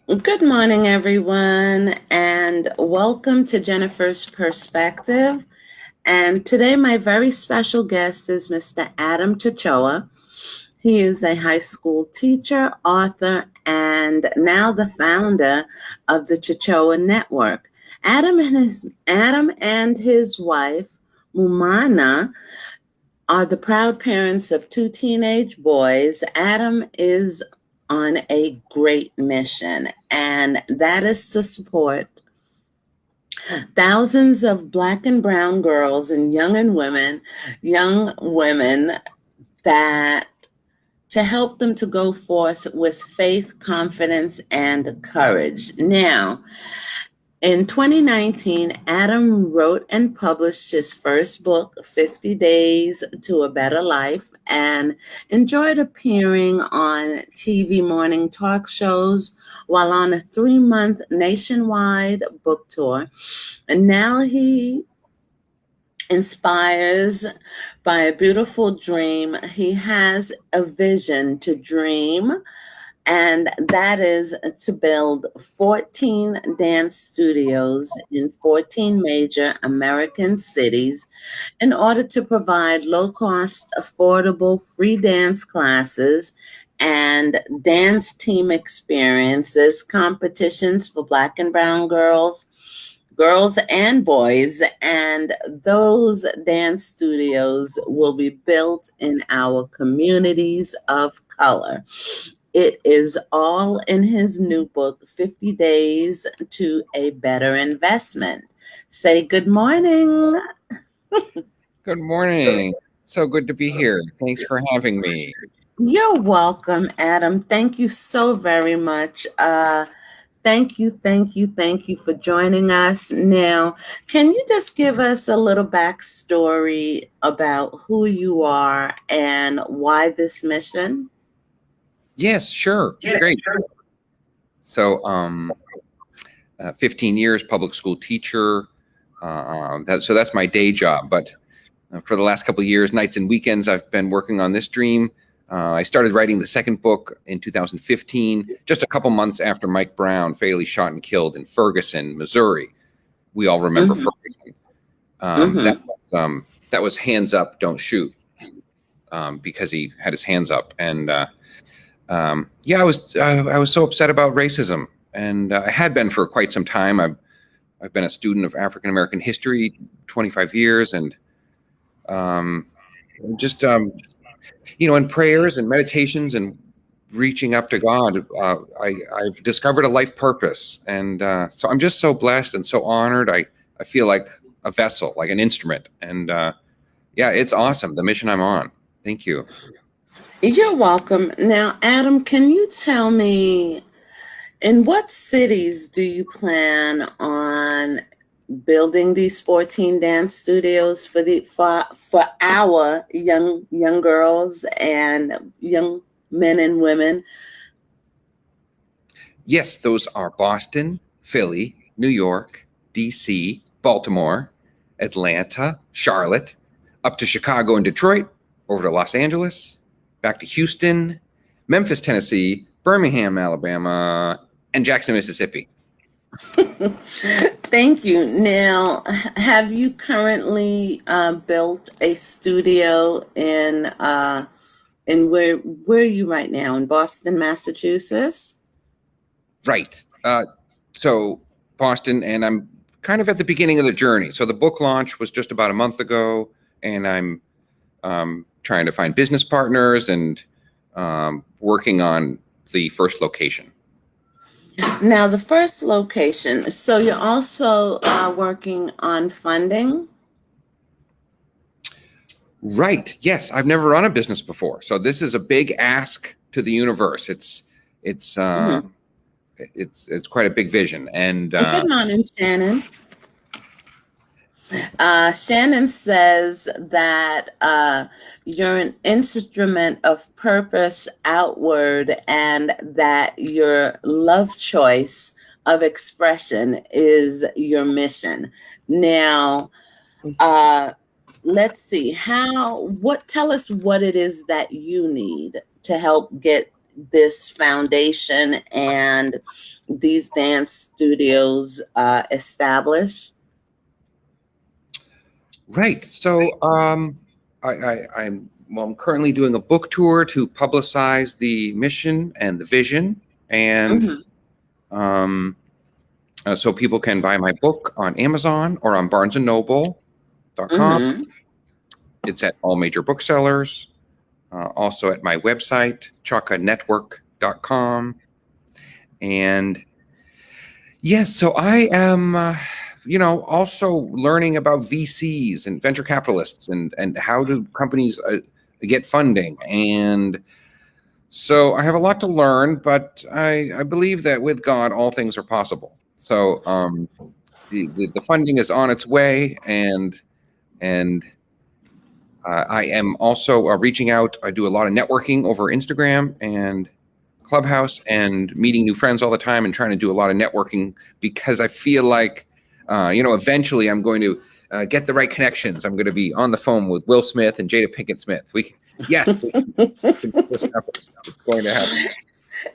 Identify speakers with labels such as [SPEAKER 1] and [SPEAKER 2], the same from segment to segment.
[SPEAKER 1] Good morning, everyone, and welcome to Jennifer's Perspective. And today, my very special guest is Mr. Adam Chiocca. He is a high school teacher, author, and now the founder of the Chiocca Network. Adam and his wife, Maimuna, are the proud parents of two teenage boys. Adam is on a great mission, and that is to support thousands of Black and brown girls and young women that to help them to go forth with faith, confidence, and courage. Now, in 2019, Adam wrote and published his first book, 50 Days to a Better Life, and enjoyed appearing on TV morning talk shows while on a 3-month nationwide book tour. And now he inspires by a beautiful dream. He has a vision to dream, and that is to build 14 dance studios in 14 major American cities in order to provide low cost, affordable, free dance classes and dance team experiences, competitions for Black and brown girls and boys, and those dance studios will be built in our communities of color. It is all in his new book, 50 Days to a Better Investment. Say good morning.
[SPEAKER 2] Good morning. So good to be here. Thanks for having me.
[SPEAKER 1] You're welcome, Adam. Thank you so very much. Thank you for joining us. Now, can you just give us a little backstory about who you are and why this mission?
[SPEAKER 2] Yes, sure. Great. So, 15 years public school teacher. So that's my day job. But for the last couple of years, nights and weekends, I've been working on this dream. I started writing the second book in 2015, just a couple months after Mike Brown fatally shot and killed in Ferguson, Missouri. We all remember
[SPEAKER 1] Mhm.
[SPEAKER 2] Ferguson.
[SPEAKER 1] Mhm.
[SPEAKER 2] That was hands up, don't shoot, because he had his hands up. And yeah, I was so upset about racism, and I had been for quite some time. I've been a student of African American history, 25 years, and um, just in prayers and meditations and reaching up to God, I've discovered a life purpose, and so I'm just so blessed and so honored. I feel like a vessel, like an instrument, and yeah, it's awesome. The mission I'm on. Thank you.
[SPEAKER 1] You're welcome. Now, Adam, can you tell me in what cities do you plan on building these 14 dance studios for our young girls and young men and women?
[SPEAKER 2] Yes, those are Boston, Philly, New York, DC, Baltimore, Atlanta, Charlotte, up to Chicago and Detroit, over to Los Angeles, back to Houston, Memphis, Tennessee, Birmingham, Alabama, and Jackson, Mississippi.
[SPEAKER 1] Thank you. Now, have you currently built a studio in where are you right now? In Boston, Massachusetts?
[SPEAKER 2] Right. So Boston, and I'm kind of at the beginning of the journey. So the book launch was just about a month ago, and I'm trying to find business partners and working on the first location.
[SPEAKER 1] Now, the first location. So you're also working on funding.
[SPEAKER 2] Right. Yes, I've never run a business before, so this is a big ask to the universe. It's uh,
[SPEAKER 1] Mhm.
[SPEAKER 2] it's quite a big vision, and
[SPEAKER 1] Good morning, Shannon. Shannon says that you're an instrument of purpose outward and that your love choice of expression is your mission. Now, uh, let's see tell us what it is that you need to help get this foundation and these dance studios established?
[SPEAKER 2] Right. So I'm currently doing a book tour to publicize the mission and the vision, and
[SPEAKER 1] Hmm.
[SPEAKER 2] so people can buy my book on Amazon or on BarnesandNoble.com.
[SPEAKER 1] Hmm.
[SPEAKER 2] It's at all major booksellers. Also at my website, ChioccaNetwork.com. And yes, so I am, also learning about VCs and venture capitalists and how do companies get funding. And so I have a lot to learn, but I believe that with God, all things are possible. So the funding is on its way, and I am also reaching out. I do a lot of networking over Instagram and Clubhouse and meeting new friends all the time and trying to do a lot of networking because I feel like, eventually I'm going to get the right connections. I'm going to be on the phone with Will Smith and Jada Pinkett Smith. Yes, this happen. It's going to happen.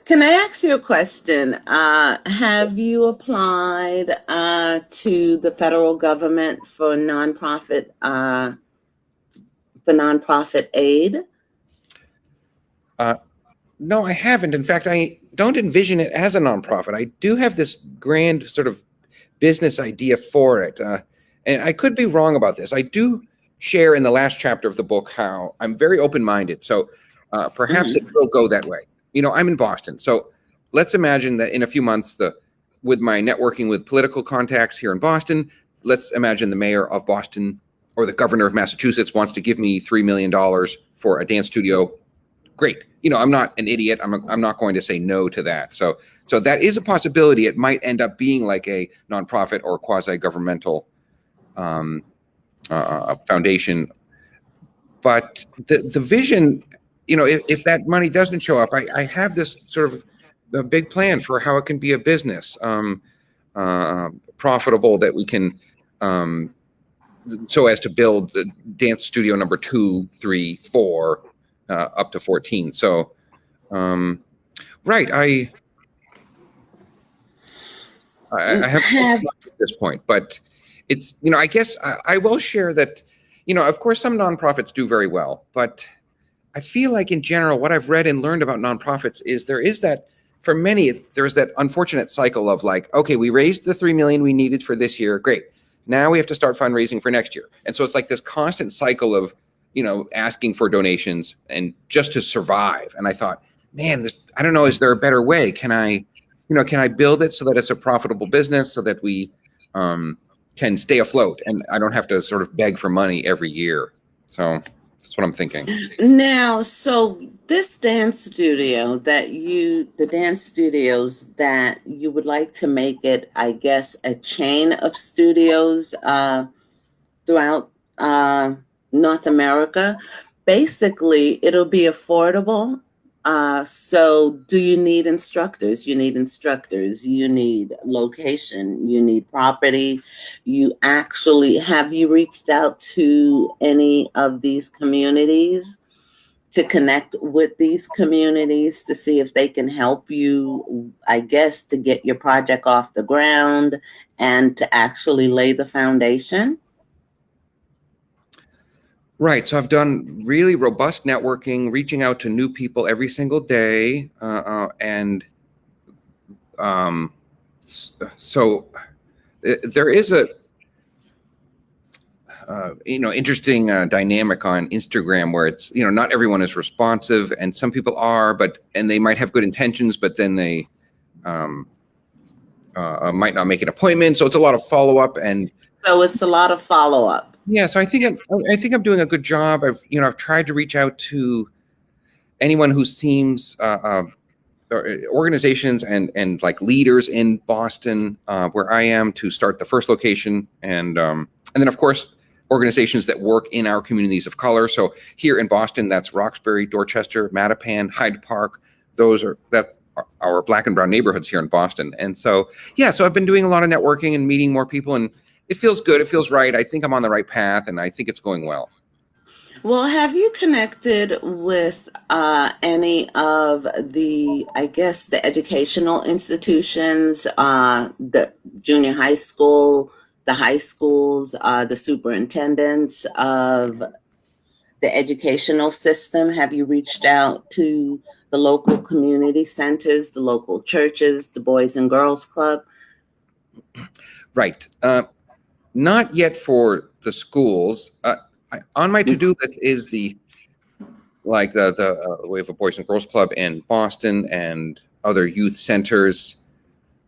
[SPEAKER 1] Can I ask you a question? Have you applied to the federal government for nonprofit aid?
[SPEAKER 2] No, I haven't. In fact, I don't envision it as a nonprofit. I do have this grand sort of business idea for it. And I could be wrong about this. I do share in the last chapter of the book how I'm very open-minded. So perhaps it will go that way. I'm in Boston. So let's imagine that in a few months, with my networking with political contacts here in Boston, let's imagine the mayor of Boston or the governor of Massachusetts wants to give me $3 million for a dance studio. Great. I'm not an idiot. I'm not going to say no to that. So that is a possibility. It might end up being like a nonprofit or quasi-governmental foundation. But the vision, if that money doesn't show up, I have this sort of a big plan for how it can be a business, profitable, that we can, so as to build the dance studio number 2, 3, 4, up to 14. So, right. I have at this point, but it's, I guess I will share that, of course, some nonprofits do very well, but I feel like in general, what I've read and learned about nonprofits is for many, there's that unfortunate cycle of like, okay, we raised the 3 million we needed for this year. Great. Now we have to start fundraising for next year. And so it's like this constant cycle of, asking for donations and just to survive. And I thought, man, I don't know, is there a better way? Can I build it so that it's a profitable business so that we can stay afloat and I don't have to sort of beg for money every year? So that's what I'm thinking.
[SPEAKER 1] Now, so this dance studio the dance studios that you would like to make it, I guess, a chain of studios throughout North America. Basically, it'll be affordable. So do you need instructors? You need instructors. You need location. You need property. Have you reached out to any of these communities to connect with these communities to see if they can help you, I guess, to get your project off the ground and to actually lay the foundation?
[SPEAKER 2] Right. So I've done really robust networking, reaching out to new people every single day. So there is a, interesting dynamic on Instagram where it's, not everyone is responsive and some people are, and they might have good intentions, but then they might not make an appointment. So it's a lot of follow-up. And
[SPEAKER 1] so it's a lot of follow-up.
[SPEAKER 2] Yeah, so I think I'm doing a good job. I've tried to reach out to anyone who seems organizations and like leaders in Boston, where I am, to start the first location, and then of course organizations that work in our communities of color. So here in Boston, that's Roxbury, Dorchester, Mattapan, Hyde Park. That's our Black and brown neighborhoods here in Boston. And so so I've been doing a lot of networking and meeting more people, and it feels good. It feels right. I think I'm on the right path, and I think it's going well.
[SPEAKER 1] Well, have you connected with any of the, I guess, the educational institutions, the junior high school, the high schools, the superintendents of the educational system? Have you reached out to the local community centers, the local churches, the Boys and Girls Club?
[SPEAKER 2] Right. Not yet for the schools. On my to-do list is the we have a Boys and Girls Club in Boston and other youth centers.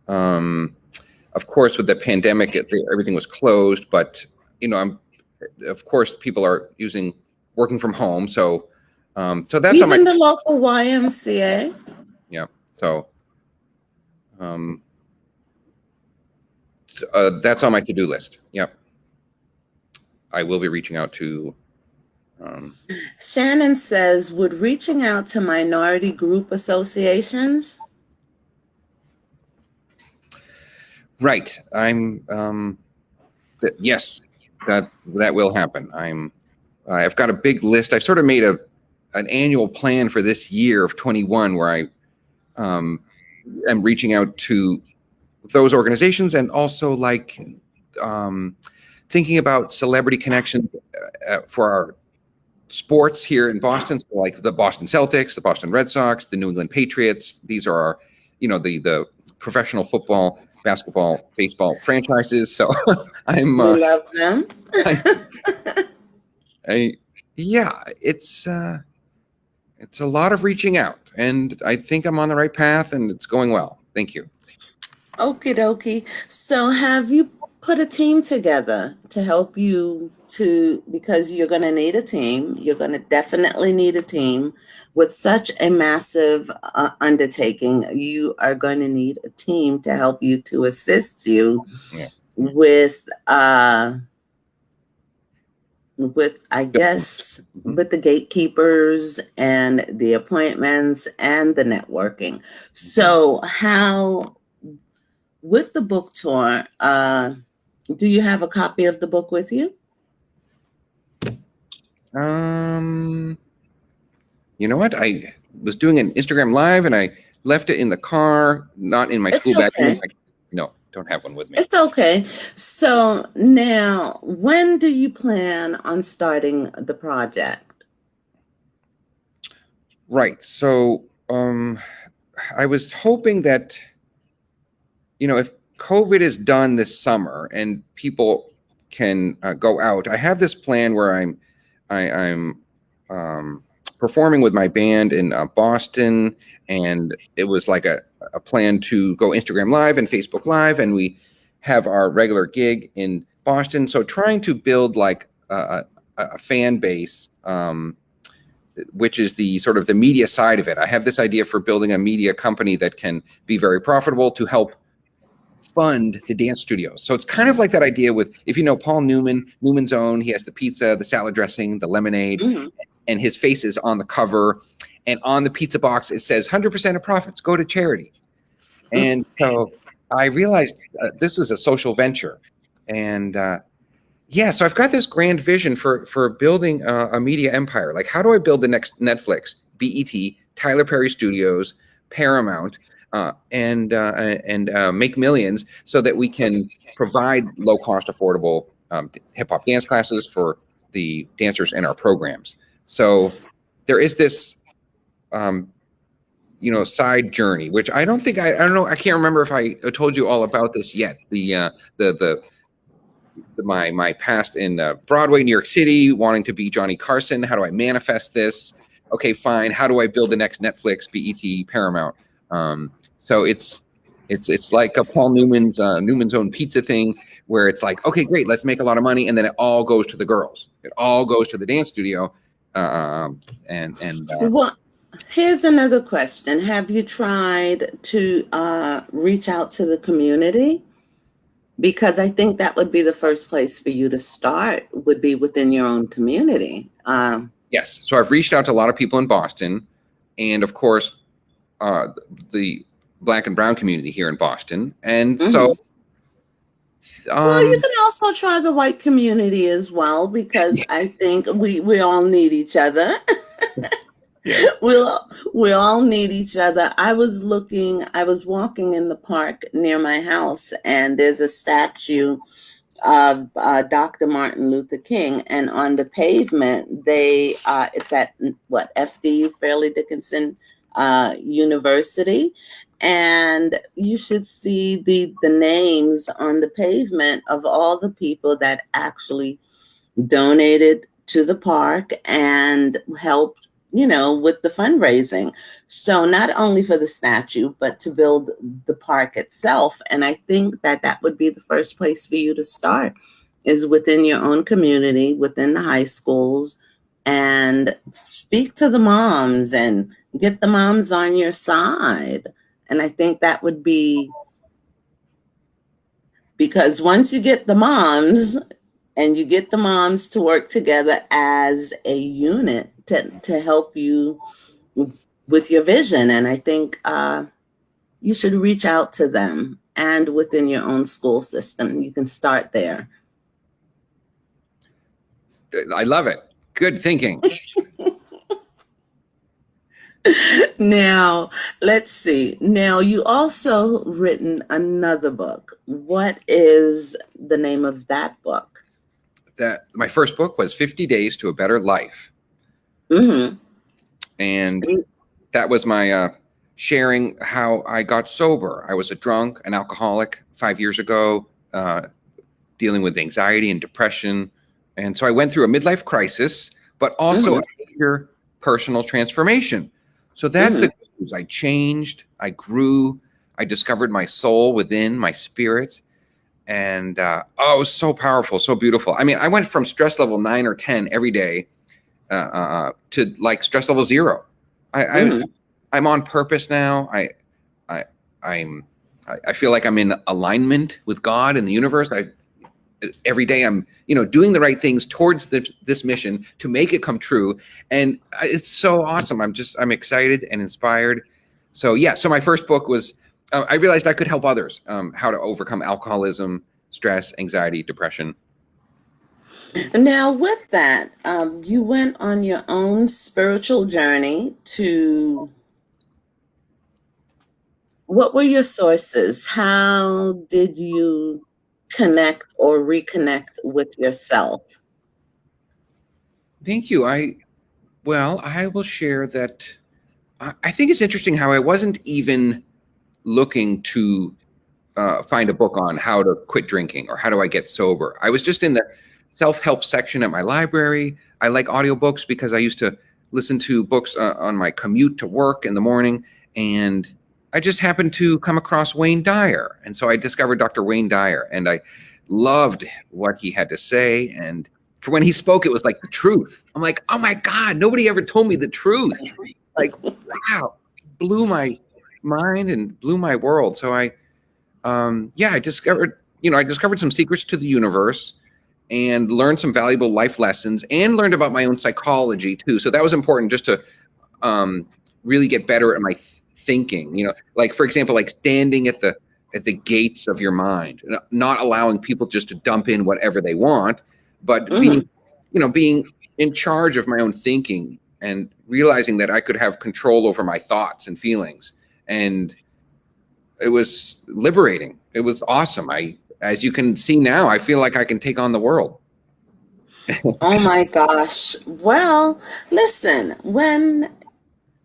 [SPEAKER 2] Of course, with the pandemic, everything was closed, but of course, people are working from home, so that's on my,
[SPEAKER 1] Even the local YMCA?
[SPEAKER 2] yeah. So that's on my to-do list. Yep, I will be reaching out to.
[SPEAKER 1] Shannon says, would reaching out to minority group associations?
[SPEAKER 2] Right. Yes, that will happen. I've got a big list. I've sort of made an annual plan for this year of 21 where I am reaching out to those organizations and also thinking about celebrity connections for our sports here in Boston. So like the Boston Celtics, the Boston Red Sox, the New England Patriots. These are our, the professional football, basketball, baseball franchises. So I'm
[SPEAKER 1] We love them.
[SPEAKER 2] yeah, it's a lot of reaching out, and I think I'm on the right path, and it's going well. Thank you.
[SPEAKER 1] Okie dokie. So have you put a team together to help you because you're going to need a team. You're going to definitely need a team with such a massive undertaking. You are going to need a team to help you, to assist you with I guess, with the gatekeepers and the appointments and the networking. So how, with the book tour, do you have a copy of the book with you?
[SPEAKER 2] You know what? I was doing an Instagram live and I left it in the car, not in my school bag. No, don't have one with me.
[SPEAKER 1] It's okay. So now, when do you plan on starting the project?
[SPEAKER 2] Right. So I was hoping that, if COVID is done this summer and people can go out, I have this plan where I'm performing with my band in Boston, and it was like a plan to go Instagram Live and Facebook Live, and we have our regular gig in Boston. So trying to build like a fan base, which is the sort of the media side of it. I have this idea for building a media company that can be very profitable to help fund the dance studios. So it's kind of like that idea with, if you know Paul Newman, Newman's Own, he has the pizza, the salad dressing, the lemonade, and his face is on the cover. And on the pizza box, it says 100% of profits go to charity. And so I realized this is a social venture. And so I've got this grand vision for building a media empire. Like, how do I build the next Netflix, BET, Tyler Perry Studios, Paramount, and make millions so that we can provide low-cost, affordable hip-hop dance classes for the dancers in our programs. So there is this, side journey, which I don't think I don't know. I can't remember if I told you all about this yet. My past in Broadway, New York City, wanting to be Johnny Carson. How do I manifest this? Okay, fine. How do I build the next Netflix, BET, Paramount? So it's like a Paul Newman's Own pizza thing, where it's like, okay, great, let's make a lot of money, and then it all goes to the girls. It all goes to the dance studio.
[SPEAKER 1] Well, here's another question. Have you tried to reach out to the community? Because I think that would be the first place for you to start, would be within your own community.
[SPEAKER 2] Yes. So I've reached out to a lot of people in Boston, and of course, the Black and Brown community here in Boston. And so
[SPEAKER 1] Well, you
[SPEAKER 2] Um,
[SPEAKER 1] can also try the white community as well, because I think we all need each other.
[SPEAKER 2] yes.
[SPEAKER 1] we'll we all need each other. I was walking in the park near my house, and there's a statue of Dr. Martin Luther King, and on the pavement, it's at what, FDU, Fairleigh Dickinson University, and you should see the names on the pavement of all the people that actually donated to the park and helped, with the fundraising. So not only for the statue, but to build the park itself. And I think that that would be the first place for you to start, is within your own community, within the high schools, and speak to the moms and get the moms on your side. And I think that would be, because once you get the moms, and you get the moms to work together as a unit to help you with your vision. And I think you should reach out to them, and within your own school system, you can start there.
[SPEAKER 2] I love it. Good thinking.
[SPEAKER 1] Now, let's see. Now, you also written another book. What is the name of that book?
[SPEAKER 2] That my first book was 50 Days to a Better Life.
[SPEAKER 1] Mm-hmm.
[SPEAKER 2] And that was my sharing how I got sober. I was a drunk, an alcoholic 5 years ago, dealing with anxiety and depression. And so I went through a midlife crisis, but also a major personal transformation. So that's the news. I changed, I grew, I discovered my soul within, my spirit. And it was so powerful, so beautiful. I mean, I went from stress level 9 or 10 every day to like stress level 0. I'm on purpose now. I feel like I'm in alignment with God and the universe. Every day I'm doing the right things towards this mission to make it come true, and it's so awesome. I'm excited and inspired. So yeah, so my first book was I realized I could help others how to overcome alcoholism, stress, anxiety, depression.
[SPEAKER 1] Now, with that, you went on your own spiritual journey to, what were your sources? How did you connect or reconnect with yourself?
[SPEAKER 2] Thank you. I will share that. I think it's interesting how I wasn't even looking to find a book on how to quit drinking or how do I get sober. I was just in the self-help section at my library. I like audiobooks because I used to listen to books on my commute to work in the morning. And I just happened to come across Wayne Dyer. And so I discovered Dr. Wayne Dyer, and I loved what he had to say. And for when he spoke, it was like the truth. I'm like, oh my God, nobody ever told me the truth. Like, wow, blew my mind and blew my world. So I discovered some secrets to the universe and learned some valuable life lessons and learned about my own psychology too. So that was important, just to really get better at my thinking, like for example, like standing at the gates of your mind, not allowing people just to dump in whatever they want, but being in charge of my own thinking and realizing that I could have control over my thoughts and feelings. And it was liberating. It was awesome. As you can see now, I feel like I can take on the world.
[SPEAKER 1] Oh my gosh. Well, listen,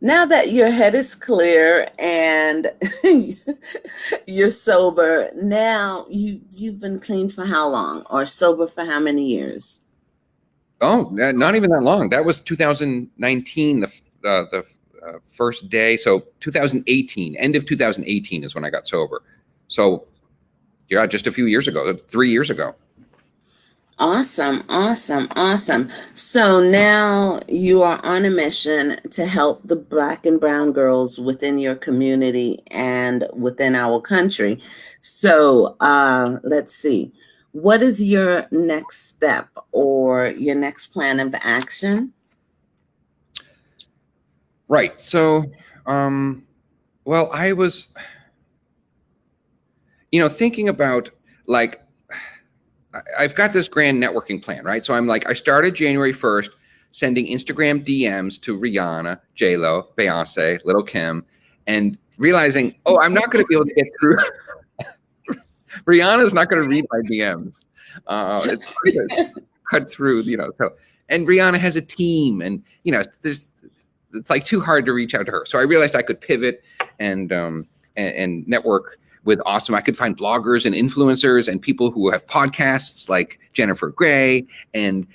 [SPEAKER 1] now that your head is clear and you're sober, now you've been clean for how long, or sober for how many years?
[SPEAKER 2] Oh, not even that long. That was 2019, the first day. So 2018, end of 2018 is when I got sober. So yeah, just a few years ago, 3 years ago.
[SPEAKER 1] Awesome, awesome, awesome. So now you are on a mission to help the Black and brown girls within your community and within our country. So let's see. What is your next step or your next plan of action?
[SPEAKER 2] Right. So, I was, thinking about like I've got this grand networking plan, right? So I'm like, I started January 1st sending Instagram DMs to Rihanna, J-Lo, Beyonce, Little Kim, and realizing, oh, I'm not going to be able to get through. Rihanna's not going to read my DMs. It's hard to cut through, so, and Rihanna has a team, and, it's like too hard to reach out to her. So I realized I could pivot and network with awesome. I could find bloggers and influencers and people who have podcasts like Jennifer Gray, and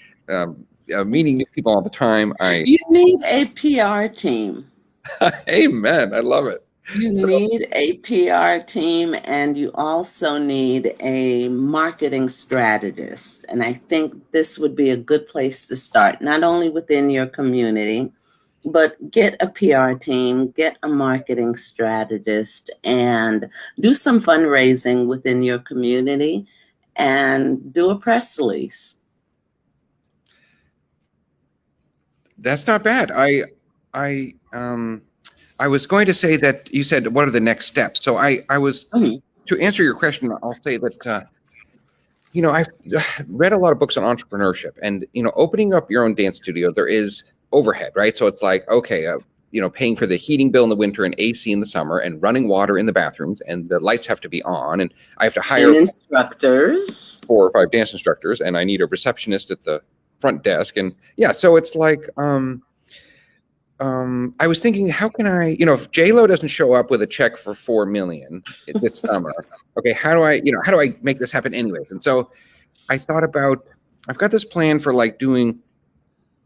[SPEAKER 2] meeting new people all the time.
[SPEAKER 1] You need a PR team.
[SPEAKER 2] Amen. I love it.
[SPEAKER 1] You need a PR team, and you also need a marketing strategist. And I think this would be a good place to start, not only within your community, but get a PR team, get a marketing strategist, and do some fundraising within your community and do a press release.
[SPEAKER 2] That's not bad. I was going to say that you said, what are the next steps? So I was, to answer your question, I'll say that, I've read a lot of books on entrepreneurship, and, opening up your own dance studio, there is overhead, right? So it's like, okay, paying for the heating bill in the winter and AC in the summer and running water in the bathrooms, and the lights have to be on, and I have to hire
[SPEAKER 1] instructors,
[SPEAKER 2] 4 or 5 dance instructors, and I need a receptionist at the front desk. And yeah, so it's like, I was thinking, how can I, if J-Lo doesn't show up with a check for $4 million this summer, okay, how do I make this happen anyways? And so I thought about, I've got this plan for like doing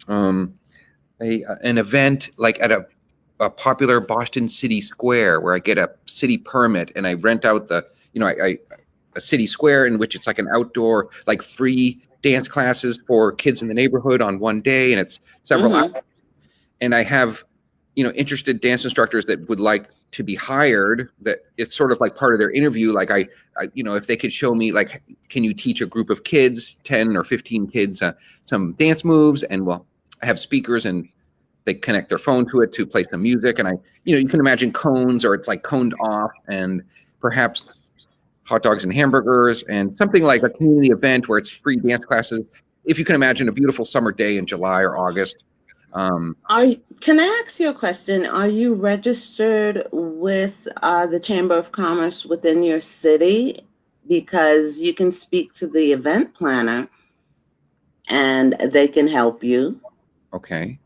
[SPEAKER 2] an event like at a popular Boston City Square, where I get a city permit and I rent out a city square in which it's like an outdoor, like free dance classes for kids in the neighborhood on one day, and it's several hours. And I have, interested dance instructors that would like to be hired, that it's sort of like part of their interview. Like I if they could show me, like, can you teach a group of kids, 10 or 15 kids, some dance moves? And well, I have speakers, and they connect their phone to it to play some music. And you can imagine cones, or it's like coned off, and perhaps hot dogs and hamburgers, and something like a community event where it's free dance classes. If you can imagine a beautiful summer day in July or August.
[SPEAKER 1] Can I ask you a question? Are you registered with the Chamber of Commerce within your city? Because you can speak to the event planner and they can help you.
[SPEAKER 2] Okay,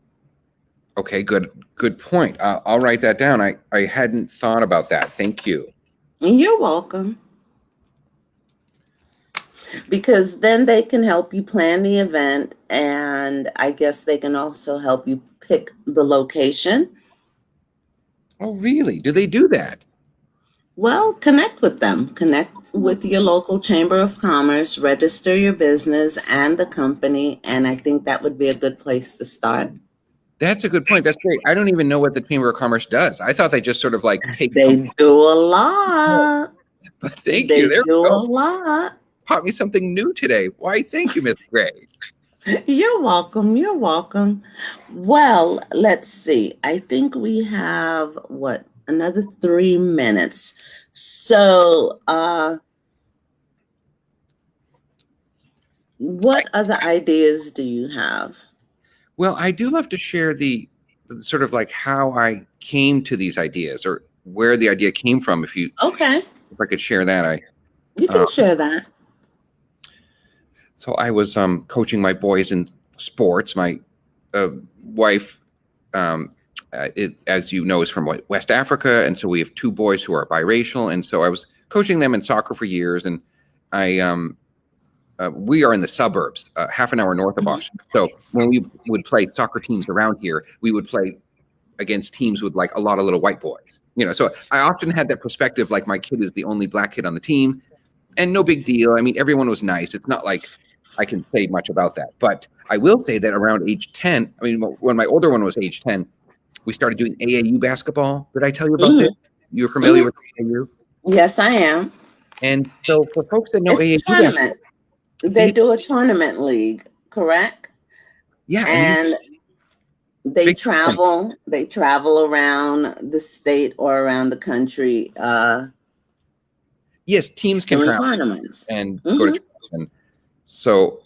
[SPEAKER 2] good point. I'll write that down. I hadn't thought about that. Thank you.
[SPEAKER 1] You're welcome. Because then they can help you plan the event, and I guess they can also help you pick the location.
[SPEAKER 2] Oh, really? Do they do that?
[SPEAKER 1] Well, connect with them. Connect with your local Chamber of Commerce, register your business and the company, and I think that would be a good place to start.
[SPEAKER 2] That's a good point. That's great. I don't even know what the Chamber of Commerce does. I thought they just sort of like take.
[SPEAKER 1] They do a lot.
[SPEAKER 2] But thank you.
[SPEAKER 1] They do a lot.
[SPEAKER 2] Taught me something new today. Why, thank you, Ms. Gray.
[SPEAKER 1] You're welcome. You're welcome. Well, let's see. I think we have, another 3 minutes. So, what other ideas do you have?
[SPEAKER 2] Well, I do love to share the sort of like how I came to these ideas, or where the idea came from. If I could share that,
[SPEAKER 1] you can share that.
[SPEAKER 2] So I was coaching my boys in sports. My wife, as you know, is from West Africa, and so we have 2 boys who are biracial. And so I was coaching them in soccer for years, and we are in the suburbs, half an hour north of Boston. So when we would play soccer teams around here, we would play against teams with like a lot of little white boys. So I often had that perspective, like my kid is the only black kid on the team, and no big deal. I mean, everyone was nice. It's not like I can say much about that. But I will say that around age 10, when my older one was age 10, we started doing AAU basketball. Did I tell you about this? You're familiar with AAU?
[SPEAKER 1] Yes, I am.
[SPEAKER 2] And so for folks that know AAU
[SPEAKER 1] tournament, they do a tournament league, correct?
[SPEAKER 2] Yeah.
[SPEAKER 1] And they travel around the state or around the country.
[SPEAKER 2] Yes, teams can travel
[SPEAKER 1] tournaments
[SPEAKER 2] and go to tournaments. So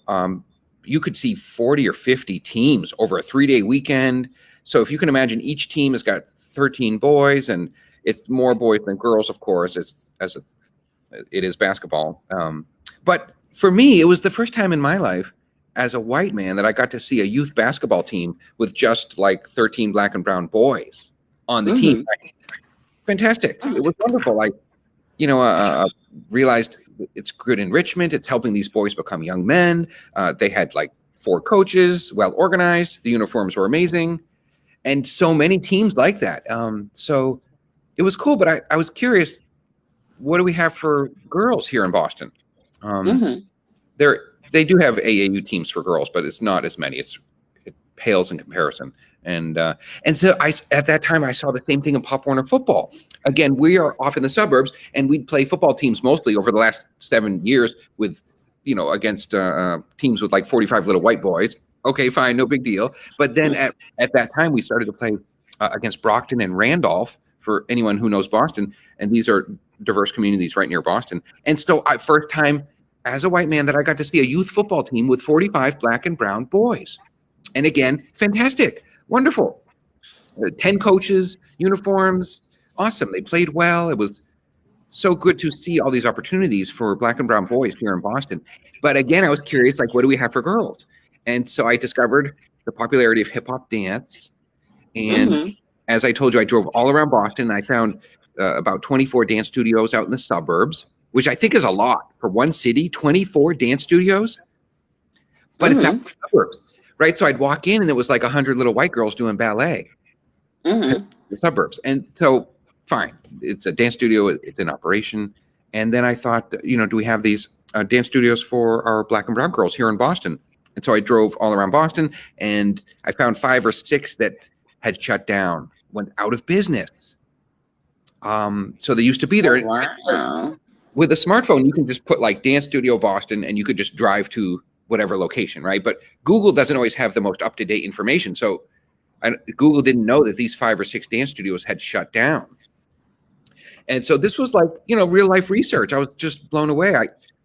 [SPEAKER 2] you could see 40 or 50 teams over a 3-day weekend. So if you can imagine, each team has got 13 boys, and it's more boys than girls, of course, it is basketball. But for me, it was the first time in my life as a white man that I got to see a youth basketball team with just like 13 black and brown boys on the team.
[SPEAKER 1] Mm-hmm.
[SPEAKER 2] Fantastic. It was wonderful. I, realized it's good enrichment. It's helping these boys become young men. They had like 4 coaches, well organized. The uniforms were amazing. And so many teams like that. So it was cool, but I was curious, what do we have for girls here in Boston?
[SPEAKER 1] Mm-hmm.
[SPEAKER 2] They do have AAU teams for girls, but it's not as many. It pales in comparison. And so at that time I saw the same thing in Pop Warner football. Again, we are off in the suburbs, and we'd play football teams mostly over the last 7 years with, against teams with like 45 little white boys. Okay, fine, no big deal. But then at that time we started to play against Brockton and Randolph, for anyone who knows Boston, and these are diverse communities right near Boston. And so first time as a white man that I got to see a youth football team with 45 black and brown boys. And again, fantastic, wonderful. 10 coaches, uniforms, awesome. They played well. It was so good to see all these opportunities for black and brown boys here in Boston. But again, I was curious, like, what do we have for girls? And so I discovered the popularity of hip hop dance. And as I told you, I drove all around Boston, and I found about 24 dance studios out in the suburbs, which I think is a lot for one city, 24 dance studios. But it's out in the suburbs, right? So I'd walk in, and it was like 100 little white girls doing ballet in the suburbs. And so, fine, it's a dance studio, it's in operation. And then I thought, do we have these dance studios for our black and brown girls here in Boston? And so I drove all around Boston, and I found 5 or 6 that had shut down, went out of business. So they used to be there.
[SPEAKER 1] Wow.
[SPEAKER 2] With a smartphone, you can just put like Dance Studio Boston, and you could just drive to whatever location, right? But Google doesn't always have the most up-to-date information. So Google didn't know that these 5 or 6 dance studios had shut down. And so this was like, real life research. I was just blown away.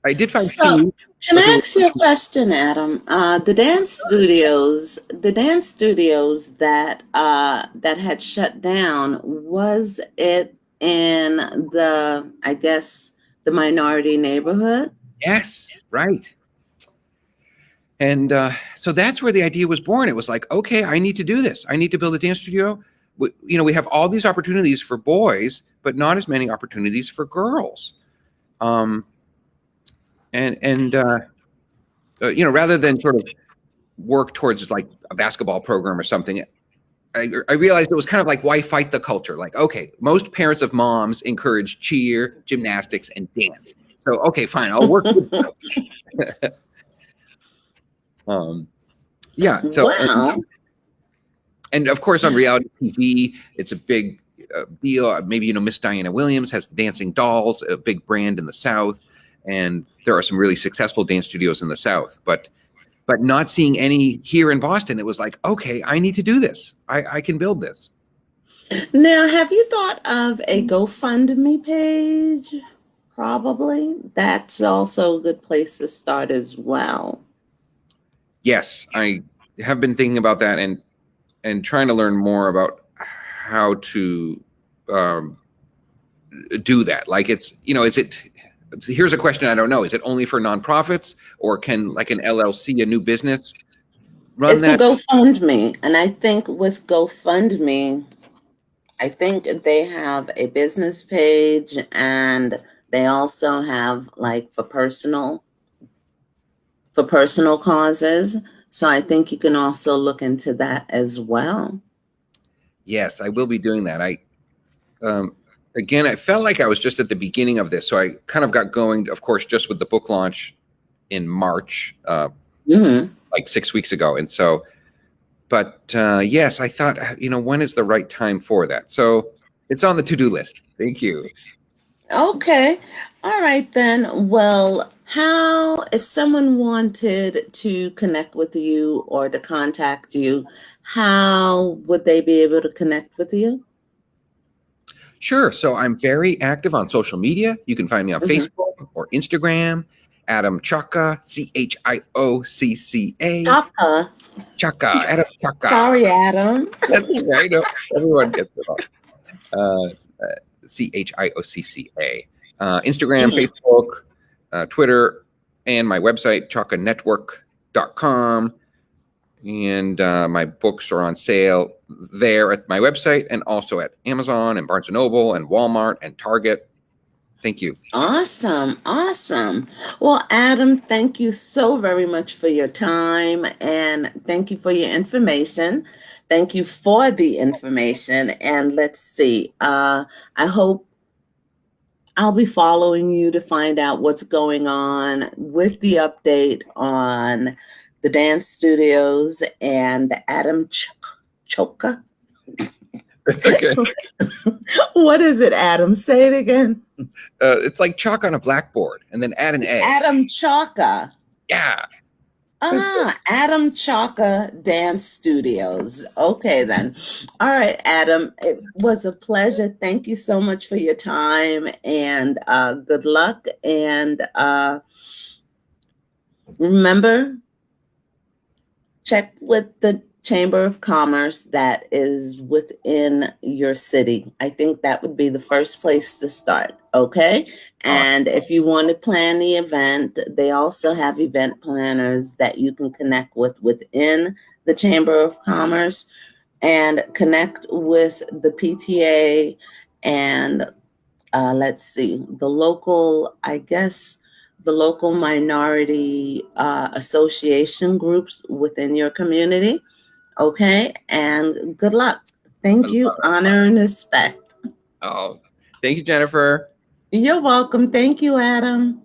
[SPEAKER 2] I did find 2.
[SPEAKER 1] Can I ask you a question, Adam? The dance studios that had shut down, was it in the minority neighborhood?
[SPEAKER 2] Yes, right. And so that's where the idea was born. It was like, okay, I need to do this. I need to build a dance studio. We have all these opportunities for boys, but not as many opportunities for girls. Rather than sort of work towards like a basketball program or something, I realized it was kind of like, why fight the culture? Like, okay, most parents of moms encourage cheer, gymnastics, and dance. So, okay, fine, I'll work with them. So,
[SPEAKER 1] wow.
[SPEAKER 2] and of course on reality TV, it's a big deal. Maybe, Miss Diana Williams has the Dancing Dolls, a big brand in the South. And there are some really successful dance studios in the South, but not seeing any here in Boston. It was like, okay, I need to do this. I can build this.
[SPEAKER 1] Now, have you thought of a GoFundMe page? Probably. That's also a good place to start as well.
[SPEAKER 2] Yes, I have been thinking about that and trying to learn more about how to do that. Like, it's, here's a question I don't know. Is it only for nonprofits, or can like an LLC, a new business, run that?
[SPEAKER 1] It's a GoFundMe. And I think with GoFundMe, I think they have a business page, and they also have like for personal causes. So I think you can also look into that as well.
[SPEAKER 2] Yes, I will be doing that. Again, I felt like I was just at the beginning of this. So I kind of got going, of course, just with the book launch in March, like 6 weeks ago. And so, but yes, I thought, when is the right time for that? So it's on the to-do list. Thank you.
[SPEAKER 1] Okay. All right, then. Well, if someone wanted to connect with you or to contact you, how would they be able to connect with you?
[SPEAKER 2] Sure. So I'm very active on social media. You can find me on Facebook or Instagram. Adam Chiocca, Chiocca.
[SPEAKER 1] Chiocca.
[SPEAKER 2] Chiocca, Adam Chiocca.
[SPEAKER 1] Sorry, Adam.
[SPEAKER 2] That's okay. No, everyone gets it all. Chiocca. Instagram,
[SPEAKER 1] Mhm.
[SPEAKER 2] Facebook, Twitter, and my website, chioccannetwork.com. And my books are on sale there at my website and also at Amazon and Barnes & Noble and Walmart and Target. Thank you.
[SPEAKER 1] Awesome. Awesome. Well, Adam, thank you so very much for your time and thank you for your information. Thank you for the information. And let's see. I hope I'll be following you to find out what's going on with the update on the dance studios and Adam Chiocca.
[SPEAKER 2] It's okay.
[SPEAKER 1] What is it, Adam? Say it again.
[SPEAKER 2] It's like chalk on a blackboard and then add an A.
[SPEAKER 1] Adam Chiocca.
[SPEAKER 2] Yeah.
[SPEAKER 1] Adam Chiocca Dance Studios. Okay, then. All right, Adam. It was a pleasure. Thank you so much for your time and good luck. And remember, check with the Chamber of Commerce that is within your city. I think that would be the first place to start. Okay. And if you want to plan the event, they also have event planners that you can connect with within the Chamber of Commerce and connect with the PTA and let's see, the local, I guess, the local minority association groups within your community. Okay, and good luck. Thank you. Honor and respect.
[SPEAKER 2] Oh, thank you, Jennifer.
[SPEAKER 1] You're welcome. Thank you, Adam.